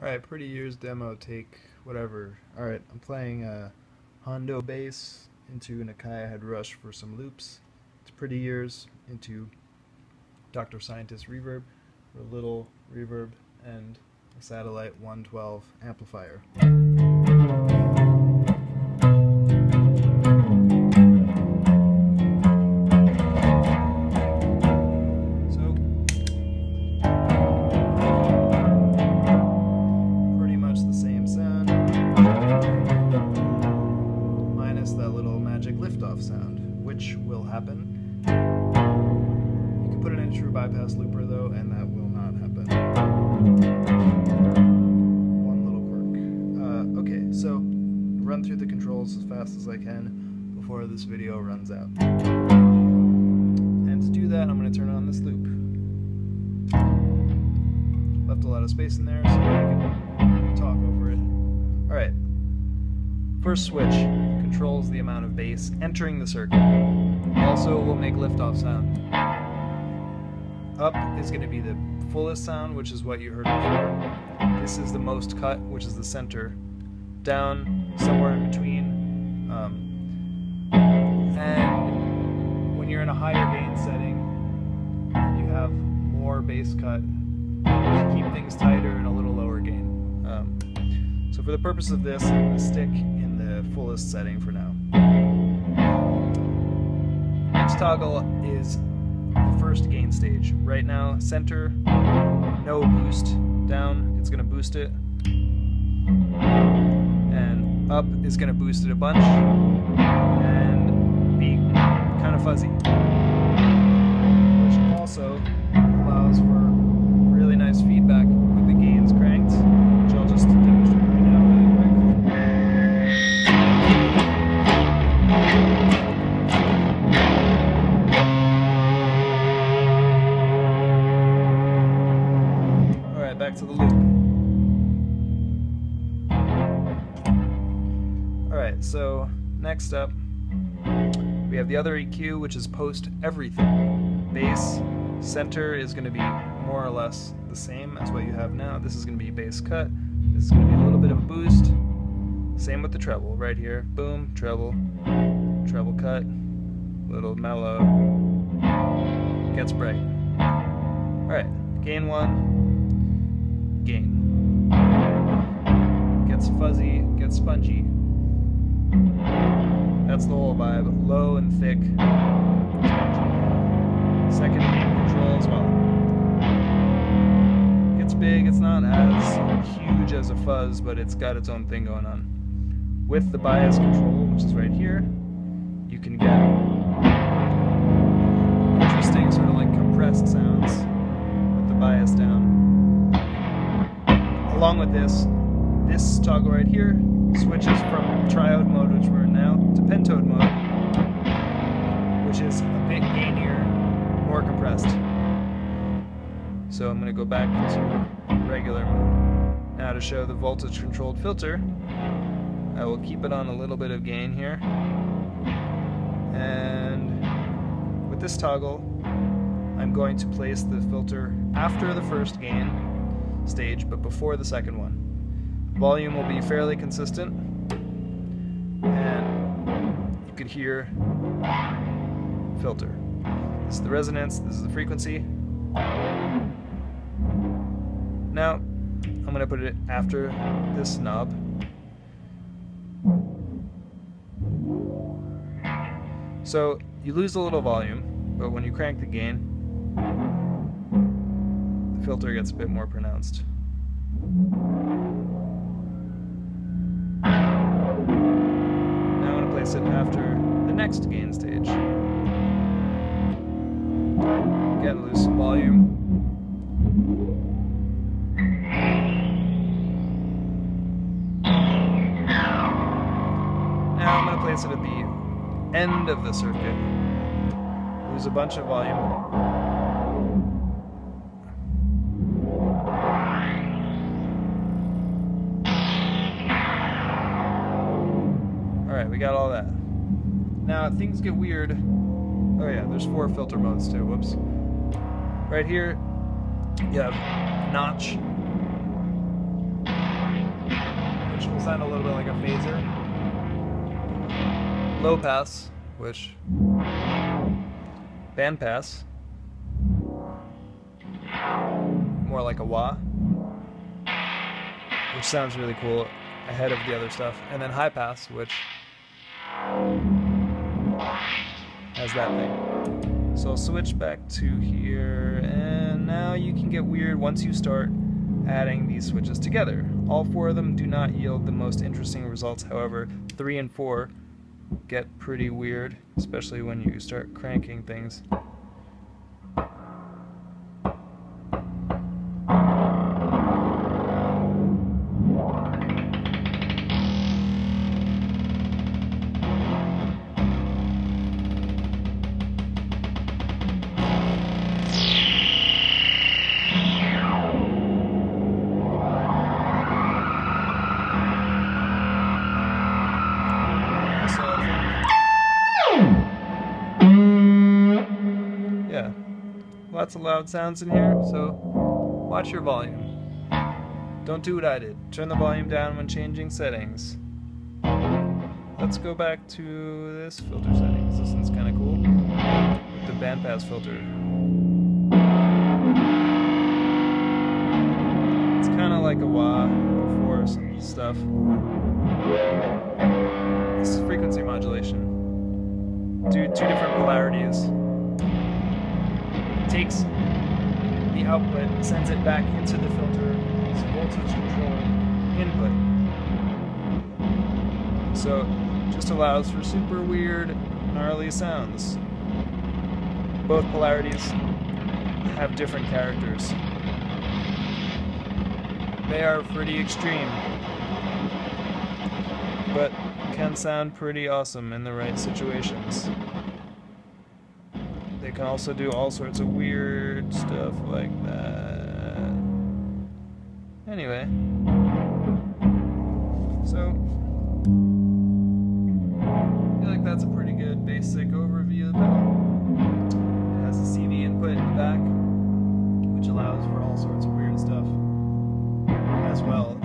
Alright, Pretty Years demo, take whatever. Alright, I'm playing a Hondo bass into an Akai Head Rush for some loops. It's Pretty Years into Dr. Scientist reverb for a little reverb and a Satellite 112 amplifier. That little magic liftoff sound, which will happen. You can put it in a true bypass looper though, and that will not happen. One little quirk. Okay, so run through the controls as fast as I can before this video runs out. And to do that, I'm going to turn on this loop. Left a lot of space in there so I can talk over it. Alright. First switch controls the amount of bass entering the circuit. Also will make liftoff sound. Up is going to be the fullest sound, which is what you heard before. This is the most cut, which is the center. Down, somewhere in between. And when you're in a higher gain setting, you have more bass cut. You keep things tighter and a little lower gain. So for the purpose of this, I'm going to stick in the fullest setting for now. Next toggle is the first gain stage. Right now, center, no boost. Down, it's going to boost it. And up is going to boost it a bunch. And be kind of fuzzy. Which also allows for really nice feedback with the gains cranked, which I'll just demonstrate right now really quick. Alright, back to the loop. Alright, so next up we have the other EQ, which is post everything. Bass, center is going to be more or less the same as what you have now. This is going to be bass cut. This is going to be a little bit of a boost. Same with the treble right here. Boom, treble, treble cut, little mellow, gets bright. Alright, gain 1, gain. Gets fuzzy, gets spongy. That's the whole vibe. Low and thick, spongy. Second gain control as well. It's big, it's not as huge as a fuzz, but it's got its own thing going on. With the bias control, which is right here, you can get interesting sort of like compressed sounds with the bias down. Along with this toggle right here switches from triode mode, which we're in now, to pentode mode, which is a bit gainier, more compressed. So I'm going to go back to regular mode. Now to show the voltage controlled filter, I will keep it on a little bit of gain here. And with this toggle, I'm going to place the filter after the first gain stage, but before the second one. Volume will be fairly consistent, and you could hear filter. This is the resonance, this is the frequency. Now, I'm going to put it after this knob. So, you lose a little volume, but when you crank the gain, the filter gets a bit more pronounced. Now I'm going to place it after the next gain stage. Again, lose some volume. Now I'm going to place it at the end of the circuit. Lose a bunch of volume. Alright, we got all that. Now things get weird. Oh yeah, there's 4 filter modes too, whoops. Right here, you have notch, which will sound a little bit like a phaser. Low pass, which band pass, more like a wah, which sounds really cool ahead of the other stuff, and then high pass, which has that thing. So I'll switch back to here, and now you can get weird once you start adding these switches together. All 4 of them do not yield the most interesting results, however, 3 and 4 get pretty weird, especially when you start cranking things. Yeah, lots of loud sounds in here, so watch your volume. Don't do what I did. Turn the volume down when changing settings. Let's go back to this filter settings. This one's kind of cool. With the bandpass filter. It's kind of like a wah before some stuff. This is frequency modulation. Do 2 different polarities. Takes the output, sends it back into the filter, it's voltage controlled input. So it just allows for super weird, gnarly sounds. Both polarities have different characters. They are pretty extreme, but can sound pretty awesome in the right situations. They can also do all sorts of weird stuff like that. Anyway, so I feel like that's a pretty good basic overview of it. It has a CV input in the back, which allows for all sorts of weird stuff as well